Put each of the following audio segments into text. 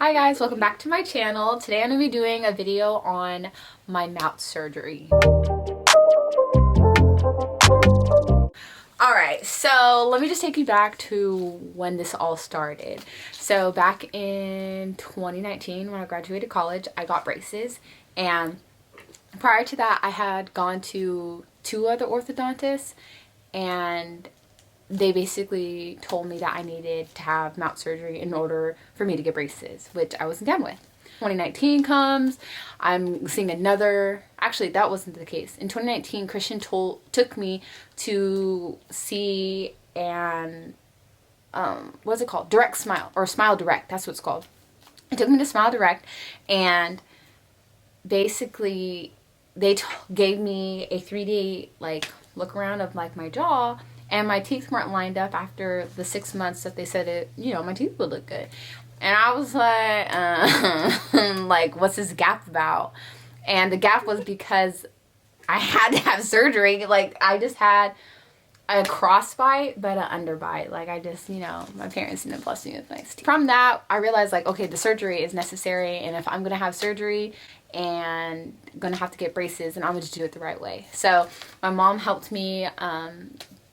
Hi guys, welcome back to my channel. Today I'm going to be doing a video on my mouth surgery. Alright, so let me just take you back to when this all started. So back in 2019 when I graduated college, I got braces, and prior to that I had gone to two other orthodontists, and they basically told me that I needed to have mouth surgery in order for me to get braces, which I wasn't down with. 2019 comes, I'm seeing another, actually that wasn't the case. In 2019, Christian took me to see an, what's it called? Direct Smile, or Smile Direct, that's what it's called. He took me to Smile Direct, and basically they gave me a 3D like look around of like my jaw, and my teeth weren't lined up after the 6 months that they said it, you know, my teeth would look good. And I was like, like, what's this gap about? And the gap was because I had to have surgery. Like, I just had a crossbite, but an underbite. Like, I just, you know, my parents didn't bless me with nice teeth. From that, I realized, like, okay, the surgery is necessary, and if I'm gonna have surgery and gonna have to get braces, and I'm gonna just do it the right way. So my mom helped me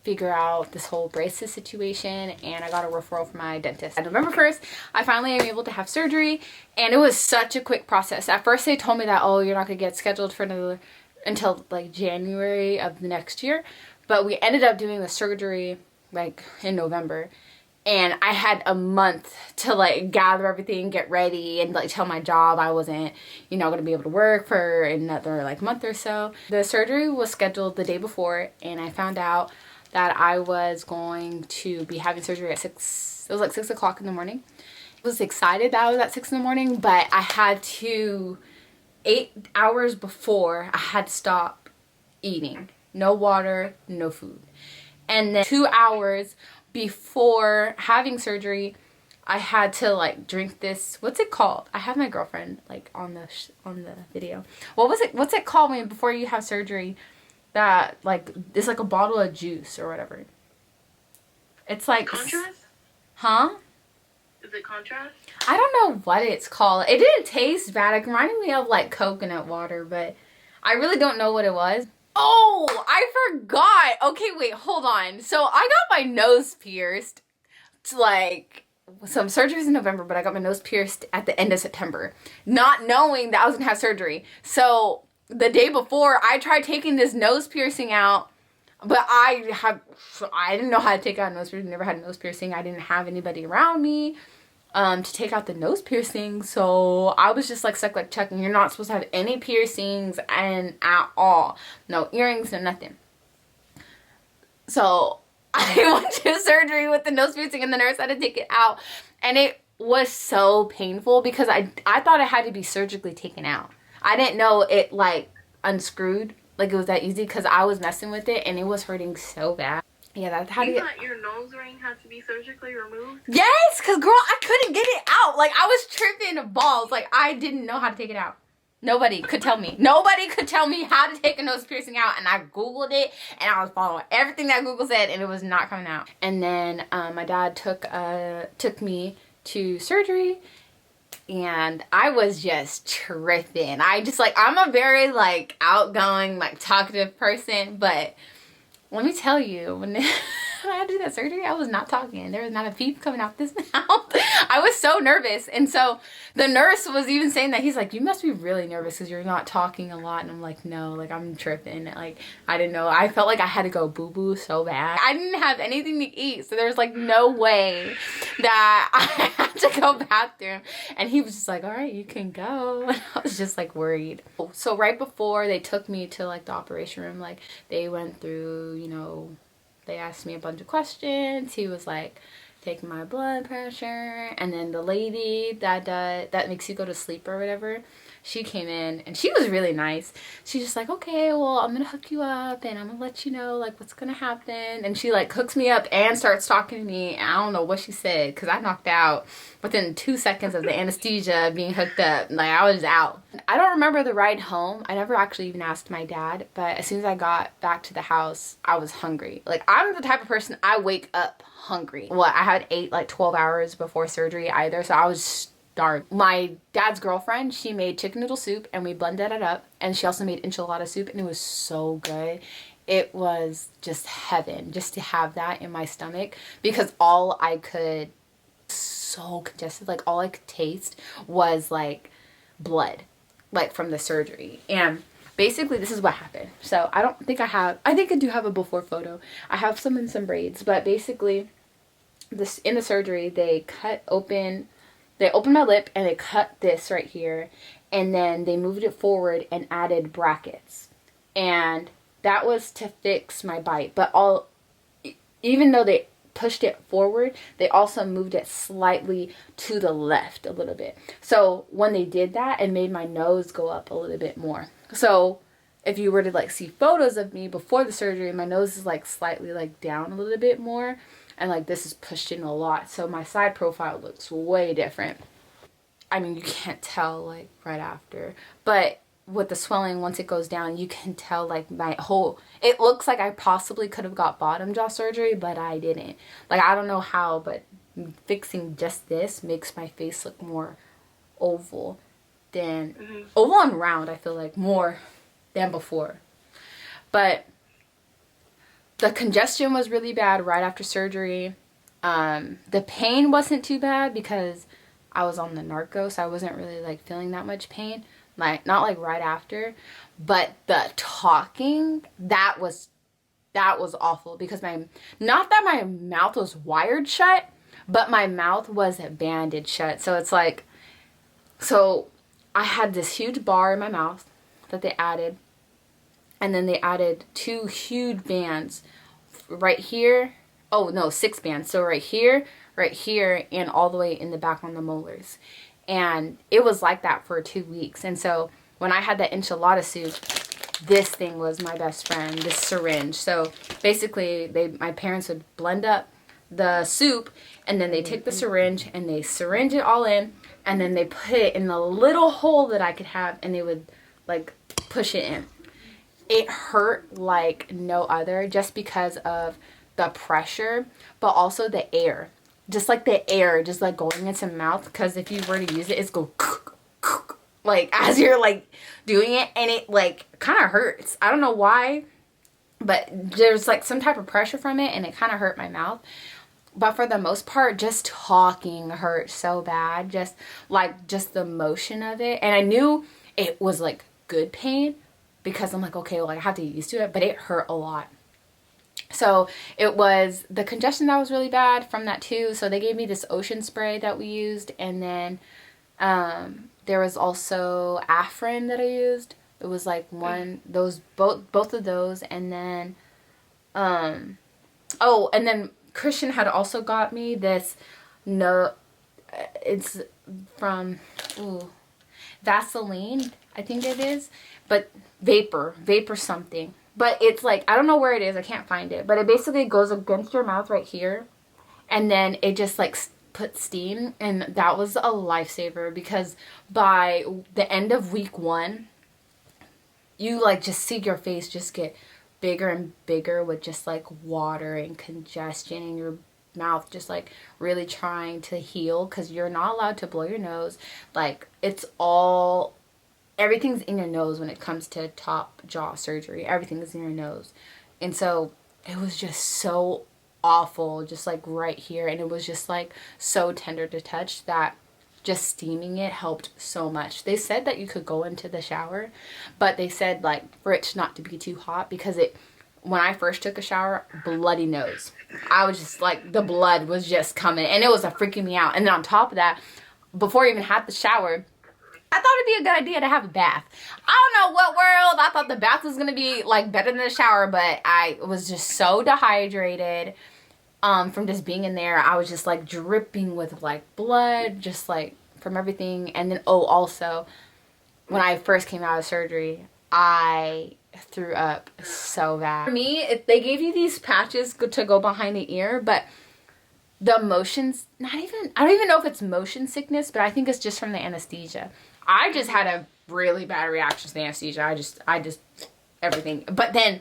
figure out this whole braces situation, and I got a referral from my dentist. On November 1st, I finally am able to have surgery, and it was such a quick process. At first they told me that, oh, you're not gonna get scheduled for another until like January of the next year, but we ended up doing the surgery like in November, and I had a month to like gather everything, get ready, and like tell my job I wasn't, you know, gonna be able to work for another like month or so. The surgery was scheduled the day before, and I found out that I was going to be having surgery at 6, it was like 6 o'clock in the morning. I was excited that I was at 6 in the morning, but I had to, 8 hours before, I had to stop eating. No water, no food. And then 2 hours before having surgery, I had to like drink this, what's it called? I have my girlfriend like on the video. What's it called when before you have surgery? That like it's like a bottle of juice or whatever. It's like contrast? Huh? Is it contrast? I don't know what it's called. It didn't taste bad. It reminded me of like coconut water, but I really don't know what it was. Oh, I forgot. Okay, wait, hold on. So I got my nose pierced. It's like some surgeries in November, but I got my nose pierced at the end of September, not knowing that I was gonna have surgery. So the day before, I tried taking this nose piercing out, but I didn't know how to take out a nose piercing. Never had a nose piercing. I didn't have anybody around me to take out the nose piercing, so I was just like stuck like checking. You're not supposed to have any piercings and at all, no earrings, no nothing. So I went to surgery with the nose piercing, and the nurse had to take it out, and it was so painful because I thought it had to be surgically taken out. I didn't know it like unscrewed, like it was that easy, because I was messing with it and it was hurting so bad. Yeah, that's how you thought your nose ring had to be surgically removed? Yes, because girl, I couldn't get it out. Like I was tripping balls. Like I didn't know how to take it out. Nobody could tell me. Nobody could tell me how to take a nose piercing out, and I Googled it, and I was following everything that Google said, and it was not coming out. And then my dad took me to surgery, and I was just tripping. I'm a very like outgoing, like talkative person, but let me tell you, when I had to do that surgery, I was not talking. There was not a peep coming out this mouth. I was so nervous. And so the nurse was even saying that. He's like, you must be really nervous because you're not talking a lot. And I'm like, no, like I'm tripping. Like I didn't know. I felt like I had to go boo-boo so bad. I didn't have anything to eat, so there's like no way that I had to go bathroom. And he was just like, all right, you can go. And I was just like worried. So right before they took me to like the operation room, like they went through, you know, they asked me a bunch of questions. He was like taking my blood pressure, and then the lady that makes you go to sleep or whatever, she came in, and she was really nice. She's just like, okay, well, I'm gonna hook you up, and I'm gonna let you know like what's gonna happen. And she like hooks me up and starts talking to me. And I don't know what she said because I knocked out within 2 seconds of the anesthesia being hooked up. Like I was out. I don't remember the ride home. I never actually even asked my dad, but as soon as I got back to the house, I was hungry. Like I'm the type of person, I wake up hungry. Well, I had ate like 12 hours before surgery either, so I was dark. My dad's girlfriend, she made chicken noodle soup and we blended it up, and she also made enchilada soup, and it was so good. It was just heaven just to have that in my stomach, because all I could, so congested, like all I could taste was like blood, like from the surgery. And basically this is what happened. So I think I do have a before photo. I have some in some braids, but basically this, in the surgery, they opened my lip and they cut this right here, and then they moved it forward and added brackets, and that was to fix my bite. But even though they pushed it forward, they also moved it slightly to the left a little bit. So when they did that, it made my nose go up a little bit more. So if you were to like see photos of me before the surgery, my nose is like slightly like down a little bit more, and like this is pushed in a lot. So my side profile looks way different. I mean, you can't tell like right after, but with the swelling, once it goes down, you can tell like it looks like I possibly could have got bottom jaw surgery, but I didn't. Like, I don't know how, but fixing just this makes my face look more oval oval and round, I feel like, more than before. But the congestion was really bad right after surgery. The pain wasn't too bad because I was on the narco, so I wasn't really like feeling that much pain. Like, not like right after, but the talking, that was awful, because not that my mouth was wired shut, but my mouth was banded shut. So it's like, so I had this huge bar in my mouth that they added, and then they added 2 huge bands right here. Oh no, 6 bands. So right here, and all the way in the back on the molars. And it was like that for 2 weeks. And so when I had that enchilada soup, this thing was my best friend, this syringe. So basically, my parents would blend up the soup, and then they take the syringe and they syringe it all in, and then they put it in the little hole that I could have, and they would like push it in. It hurt like no other, just because of the pressure, but also the air. Just like the air, just like going into my mouth, because if you were to use it, it's go like as you're like doing it, and it like kind of hurts. I don't know why, but there's like some type of pressure from it, and it kind of hurt my mouth. But for the most part, just talking hurt so bad, just the motion of it. And I knew it was like good pain, because I'm like, okay, well, I have to get used to it, but it hurt a lot. So it was the congestion that was really bad from that too. So they gave me this ocean spray that we used, and then there was also Afrin that I used. It was like both of those, and then and then Christian had also got me this, it's from Vaseline, I think it is, but vapor something. But it's like, I don't know where it is. I can't find it. But it basically goes against your mouth right here. And then it just like puts steam. And that was a lifesaver, because by the end of week 1, you like just see your face just get bigger and bigger with just like water and congestion, and your mouth just like really trying to heal, because you're not allowed to blow your nose. Like, everything's in your nose when it comes to top jaw surgery. Everything is in your nose. And so it was just so awful, just like right here. And it was just like so tender to touch that just steaming it helped so much. They said that you could go into the shower, but they said like for it not to be too hot, because when I first took a shower, bloody nose. I was just like, the blood was just coming, and it was freaking me out. And then on top of that, before I even had the shower, I thought it'd be a good idea to have a bath. I don't know what world I thought the bath was going to be like better than the shower, but I was just so dehydrated from just being in there. I was just like dripping with like blood, just like from everything. And then, also, when I first came out of surgery, I threw up so bad. For me, they gave you these patches to go behind the ear, but the motions, I don't even know if it's motion sickness, but I think it's just from the anesthesia. I just had a really bad reaction to the anesthesia. I just everything. But then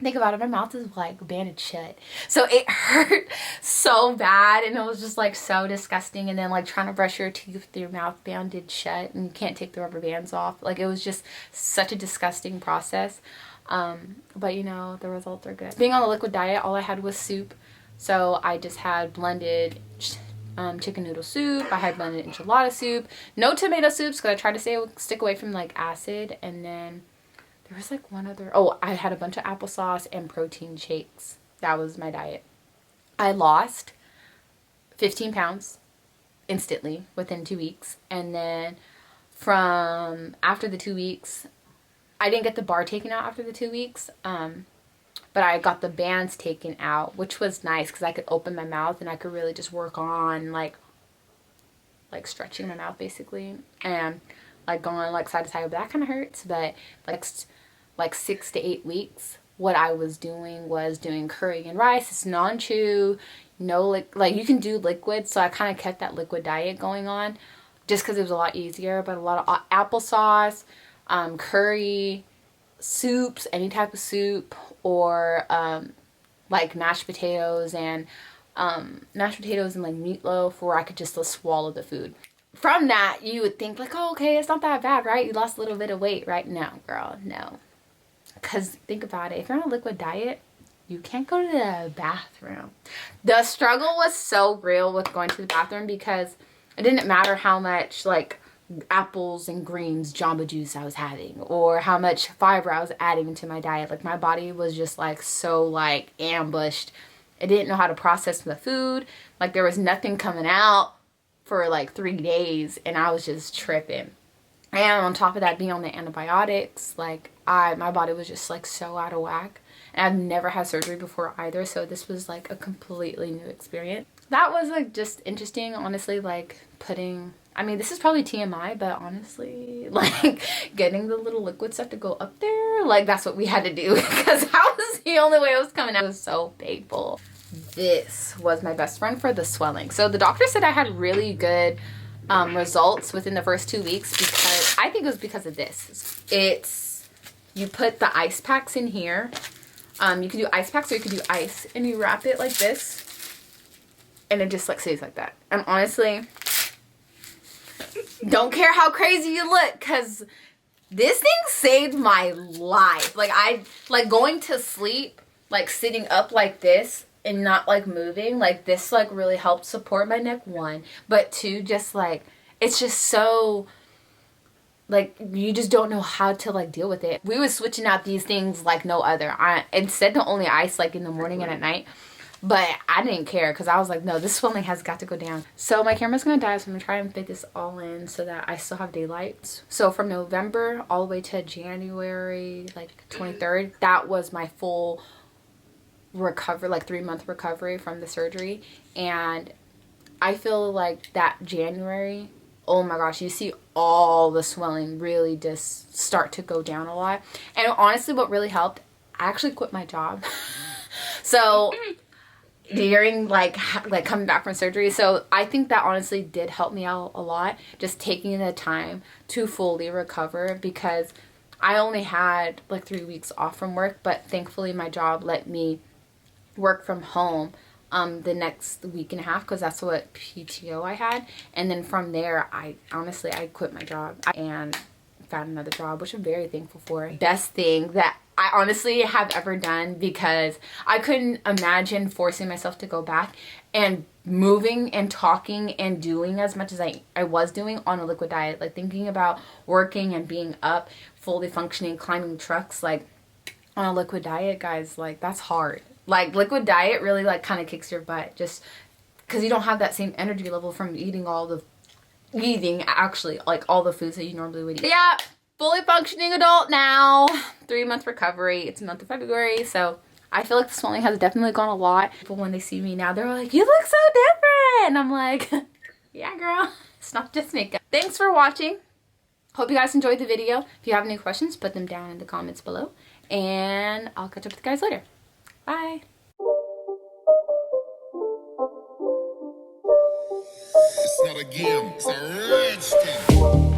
think about it, my mouth is like banded shut, so it hurt so bad, and it was just like so disgusting. And then like trying to brush your teeth with your mouth banded shut, and you can't take the rubber bands off. Like it was just such a disgusting process. But you know, the results are good. Being on the liquid diet, all I had was soup, so I just had blended chicken noodle soup. I had blended enchilada soup, no tomato soups because I tried to stick away from like acid. And then there was like one other, oh, I had a bunch of applesauce and protein shakes. That was my diet. I lost 15 pounds instantly within 2 weeks. And then from after the 2 weeks, I didn't get the bar taken out after the 2 weeks. But I got the bands taken out, which was nice because I could open my mouth and I could really just work on like stretching my mouth basically, and like going like side to side. But that kind of hurts. But like 6 to 8 weeks, what I was doing was doing curry and rice. It's non-chew, no like you can do liquid, so I kind of kept that liquid diet going on just because it was a lot easier. But a lot of applesauce, curry, soups, any type of soup, or like mashed potatoes and like meatloaf, where I could just swallow the food. From that, you would think like, oh, okay, it's not that bad, right? You lost a little bit of weight, right? No, girl, no. Because think about it, if you're on a liquid diet, you can't go to the bathroom. The struggle was so real with going to the bathroom because it didn't matter how much like apples and greens Jamba Juice I was having, or how much fiber I was adding into my diet. Like my body was just like so like ambushed. It didn't know how to process the food. Like there was nothing coming out for like 3 days, and I was just tripping. And on top of that, being on the antibiotics, like my body was just like so out of whack. And I've never had surgery before either, so this was like a completely new experience. That was like just interesting, honestly, like I mean, this is probably TMI, but honestly, like getting the little liquid stuff to go up there, like that's what we had to do because that was the only way it was coming out. It was so painful. This was my best friend for the swelling. So the doctor said I had really good results within the first 2 weeks, because I think it was because of this. You put the ice packs in here. You can do ice packs or you can do ice, and you wrap it like this, and it just like stays like that. And honestly, don't care how crazy you look, because this thing saved my life. Like I like going to sleep, like sitting up like this and not like moving, like this like really helped support my neck, one, but two, just like it's just so like you just don't know how to like deal with it. We were switching out these things like no other. Instead to only ice like in the morning and at night, but I didn't care because I was like, no, this swelling has got to go down. So my camera's gonna die, so I'm gonna try and fit this all in so that I still have daylight. So from November all the way to January like 23rd, that was my full recovery, like 3-month recovery from the surgery. And I feel like that January, oh my gosh, you see all the swelling really just start to go down a lot. And honestly, what really helped, I actually quit my job. So during like coming back from surgery, so I think that honestly did help me out a lot, just taking the time to fully recover, because I only had like 3 weeks off from work, but thankfully my job let me work from home the next week and a half, because that's what PTO I had. And then from there, I quit my job and found another job, which I'm very thankful for. Best thing that I honestly have ever done, because I couldn't imagine forcing myself to go back and moving and talking and doing as much as I was doing on a liquid diet. Like thinking about working and being up, fully functioning, climbing trucks, like on a liquid diet, guys, like that's hard. Like liquid diet really like kind of kicks your butt, just because you don't have that same energy level from eating actually like all the foods that you normally would eat. Yeah, fully functioning adult now. 3-month recovery. It's the month of February, so I feel like the swelling has definitely gone a lot. People, when they see me now, they're like, you look so different, and I'm like, yeah girl, it's not just makeup. Thanks for watching. Hope you guys enjoyed the video. If you have any questions, put them down in the comments below, and I'll catch up with you guys later. Bye. It's not a game, it's a rich thing.